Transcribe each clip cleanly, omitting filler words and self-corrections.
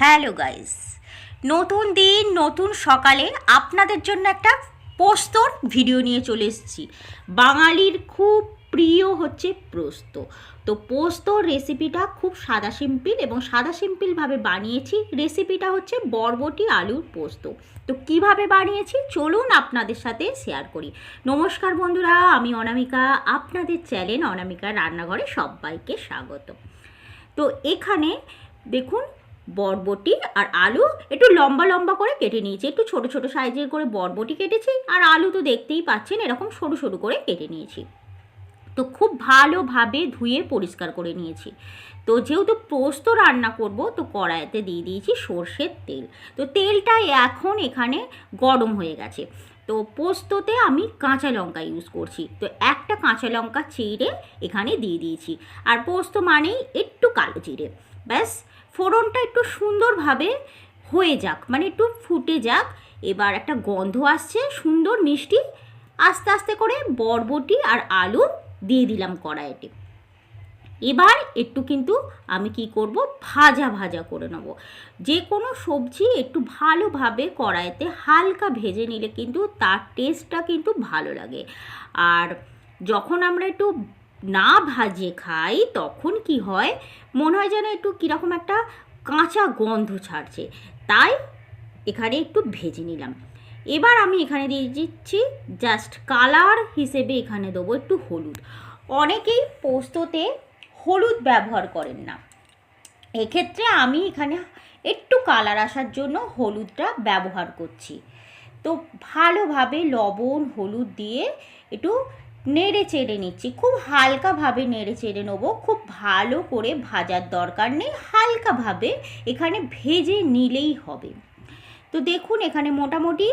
Hello guys, নতুন দিন নতুন সকালে আপনাদের জন্য একটা পোস্তর ভিডিও নিয়ে চলে এসেছি। বাঙালির খুব প্রিয় হচ্ছে পোস্ত। তো পোস্তর রেসিপিটা খুব সাদা সিম্পল এবং সাদা সিম্পলভাবে বানিয়েছি। রেসিপিটা হচ্ছে বরবটি আলুর পোস্ত। তো কিভাবে বানিয়েছি চলুন আপনাদের সাথে শেয়ার করি। নমস্কার বন্ধুরা, আমি অনামিকা, আপনাদের চ্যানেল অনামিকা রান্নাঘরে সবাইকে স্বাগত। তো এখানে দেখুন, বরবটি আর আলু একটু লম্বা লম্বা করে কেটে নিয়েছি। একটু ছোট ছোট সাইজের করে বরবটি কেটেছি, আর আলু তো দেখতেই পাচ্ছেন এরকম সরু সরু করে কেটে নিয়েছি। তো খুব ভালোভাবে ধুয়ে পরিষ্কার করে নিয়েছি। তো যেহেতু পোস্ত রান্না করব, তো কড়াইতে দিয়ে দিয়েছি সর্ষের তেল। তো তেলটা এখন এখানে গরম হয়ে গেছে। তো পোস্ততে আমি কাঁচা লঙ্কা ইউজ করছি। তো একটা কাঁচা লঙ্কা চিড়ে এখানে দিয়ে দিয়েছি। আর পোস্ত মানেই একটু কালো জিরে। ব্যাস, ফোড়নটা একটু সুন্দরভাবে হয়ে যাক, মানে একটু ফুটে যাক। এবার একটা গন্ধ আসছে সুন্দর মিষ্টি। আস্তে আস্তে করে বরবটি আর আলু দিয়ে দিলাম কড়াইতে। এবার একটু কিন্তু আমি কি করব, ভাজা ভাজা করে নেব। যে কোনো সবজি একটু ভালোভাবে কড়াইতে হালকা ভেজে নিলে কিন্তু তার টেস্টটা কিন্তু ভালো লাগে। আর যখন আমরা একটু না ভাজে খাই তখন কি হয়, মনে হয় যেন একটু কীরকম একটা কাঁচা গন্ধ ছাড়ছে। তাই এখানে একটু ভেজে নিলাম। এবার আমি এখানে দিয়ে দিচ্ছি জাস্ট কালার হিসেবে, এখানে দেবো একটু হলুদ। অনেকেই পোস্ততে হলুদ ব্যবহার করেন না, এক্ষেত্রে আমি এখানে একটু কালার আসার জন্য হলুদটা ব্যবহার করছি। তো ভালোভাবে লবণ হলুদ দিয়ে একটু নেড়ে চেড়ে নিচ্ছি। খুব হালকাভাবে নেড়ে চেড়ে নেবো, খুব ভালো করে ভাজার দরকার নেই, হালকাভাবে এখানে ভেজে নিলেই হবে। তো দেখুন এখানে মোটামুটি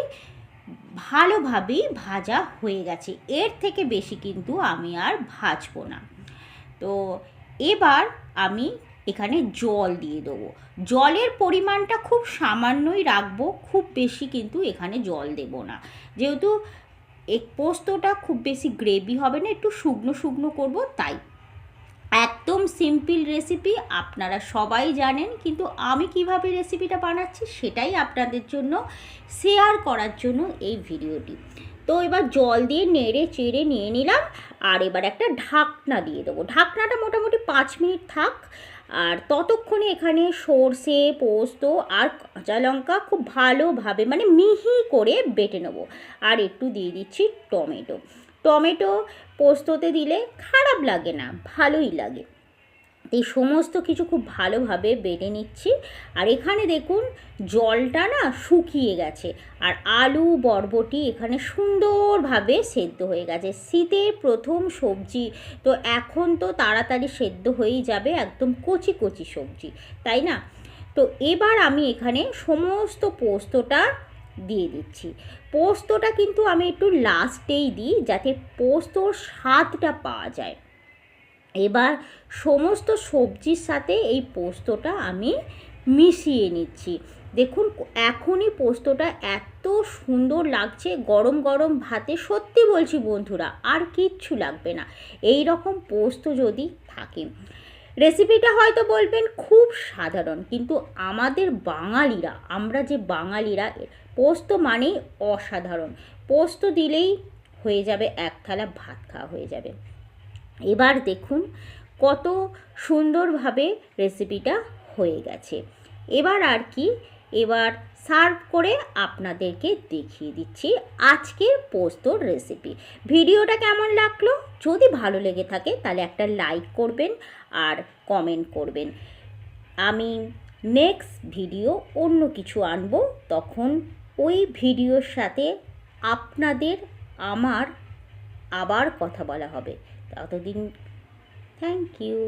ভালোভাবেই ভাজা হয়ে গেছে। এর থেকে বেশি কিন্তু আমি আর ভাজবো না। তো এবার আমি এখানে জল দিয়ে দেবো। জলের পরিমাণটা খুব সামান্যই রাখবো, খুব বেশি কিন্তু এখানে জল দেব না। যেহেতু পোস্তটা খুব বেশি গ্রেভি হবে না, একটু শুকনো শুকনো করবো, তাই একদম সিম্পল রেসিপি, আপনারা সবাই জানেন, কিন্তু আমি কিভাবে রেসিপিটা বানাচ্ছি সেটাই আপনাদের জন্য শেয়ার করার জন্য এই ভিডিওটি। তো এবার জল দিয়ে নেড়ে চেড়ে নিয়ে নিলাম। আর এবার একটা ঢাকনা দিয়ে দেবো। ঢাকনাটা মোটামুটি 5 মিনিট থাক। আর ততক্ষণে এখানে সর্ষে পোস্ত আর কাঁচা লঙ্কা খুব ভালোভাবে মানে মিহি করে বেটে নেবো। আর একটু দিয়ে দিচ্ছি টমেটো। টমেটো পোস্ততে দিলে খারাপ লাগে না, ভালোই লাগে। এই সমস্ত কিছু খুব ভালোভাবে বেটে নিচ্ছি। আর এখানে দেখুন জলটা না শুকিয়ে গেছে, আর আলু বরবটি এখানে সুন্দরভাবে সেদ্ধ হয়ে গেছে। শীতের প্রথম সবজি, তো এখন তো তাড়াতাড়ি সেদ্ধ হয়েই যাবে, একদম কচি কচি সবজি, তাই না? তো এবার আমি এখানে সমস্ত পোস্তটা দিয়ে দিচ্ছি। পোস্তটা কিন্তু আমি একটু লাস্টেই দিই, যাতে পোস্তর স্বাদটা পাওয়া যায়। এবার সমস্ত সবজির সাথে এই পোস্তটা আমি মিশিয়ে নিচ্ছি। দেখুন এখনই পোস্তটা এত সুন্দর লাগছে গরম গরম ভাতে, সত্যি বলছি বন্ধুরা, আর কিচ্ছু লাগবে না এই রকম পোস্ত যদি থাকে। রেসিপিটা হয়তো বলবেন খুব সাধারণ, কিন্তু আমাদের বাঙালিরা, আমরা যে বাঙালিরা, পোস্ত মানেই অসাধারণ। পোস্ত দিলেই হয়ে যাবে, এক থালা ভাত খাওয়া হয়ে যাবে। এবার দেখুন কত সুন্দরভাবে রেসিপিটা হয়ে গেছে। এবার আর কি, এবার সার্ভ করে আপনাদেরকে দেখিয়ে দিচ্ছি আজকের পোস্তর রেসিপি। ভিডিওটা কেমন লাগলো, যদি ভালো লেগে থাকে তাহলে একটা লাইক করবেন আর কমেন্ট করবেন। আমি নেক্সট ভিডিও অন্য কিছু আনবো, তখন ওই ভিডিওর সাথে আপনাদের আমার আবার কথা বলা হবে। ততদিন থ্যাংক ইউ।